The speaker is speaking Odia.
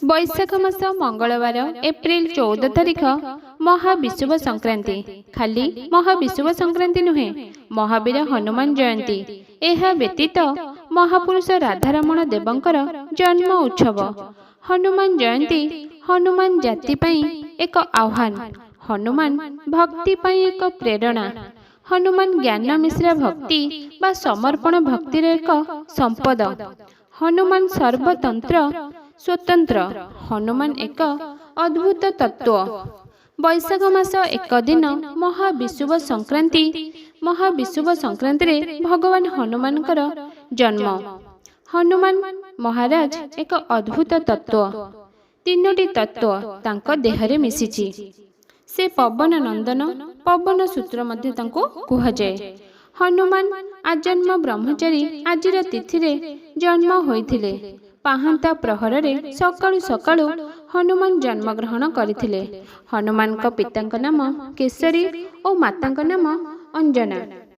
ବୈଶାଖ ମାସ ମଙ୍ଗଳବାର ଏପ୍ରିଲ 14 ତାରିଖ ମହାବିଷୁବ ସଂକ୍ରାନ୍ତି। ଖାଲି ମହାବିଷୁବ ସଂକ୍ରାନ୍ତି ନୁହେଁ, ମହାବୀର ହନୁମାନ ଜୟନ୍ତୀ। ଏହା ବ୍ୟତୀତ ମହାପୁରୁଷ ରାଧାରମଣ ଦେବଙ୍କର ଜନ୍ମ ଉତ୍ସବ। ହନୁମାନ ଜୟନ୍ତୀ ହନୁମାନ ଜାତି ପାଇଁ ଏକ ଆହ୍ୱାନ, ହନୁମାନ ଭକ୍ତି ପାଇଁ ଏକ ପ୍ରେରଣା। ହନୁମାନ ଜ୍ଞାନ ମିଶ୍ରା ଭକ୍ତି ବା ସମର୍ପଣ ଭକ୍ତିର ଏକ ସମ୍ପଦ। ହନୁମାନ ସର୍ବତନ୍ତ୍ର ସ୍ୱତନ୍ତ୍ର। ହନୁମାନ ଏକ ଅଦ୍ଭୁତ ତତ୍ତ୍ୱ। ବୈଶାଖ ମାସ 1 ଦିନ ମହାବିଷୁବ ସଂକ୍ରାନ୍ତି। ମହାବିଷୁବ ସଂକ୍ରାନ୍ତିରେ ଭଗବାନ ହନୁମାନଙ୍କର ଜନ୍ମ। ହନୁମାନ ମହାରାଜ ଏକ ଅଦ୍ଭୁତ ତତ୍ତ୍ୱ। 3ଟି ତତ୍ତ୍ୱ ତାଙ୍କ ଦେହରେ ମିଶିଛି। ସେ ପବନ ନନ୍ଦନ, ପବନ ସୂତ୍ର ମଧ୍ୟ ତାଙ୍କୁ କୁହାଯାଏ। ହନୁମାନ ଆଜନ୍ମ ବ୍ରହ୍ମଚାରୀ ଆଜିର ତିଥିରେ ଜନ୍ମ ହୋଇଥିଲେ। ପାହାନ୍ତା ପ୍ରହରରେ ସକାଳୁ ସକାଳୁ ହନୁମାନ ଜନ୍ମଗ୍ରହଣ କରିଥିଲେ। ହନୁମାନଙ୍କ ପିତାଙ୍କ ନାମ କେଶରୀ ଓ ମାତାଙ୍କ ନାମ ଅଞ୍ଜନା।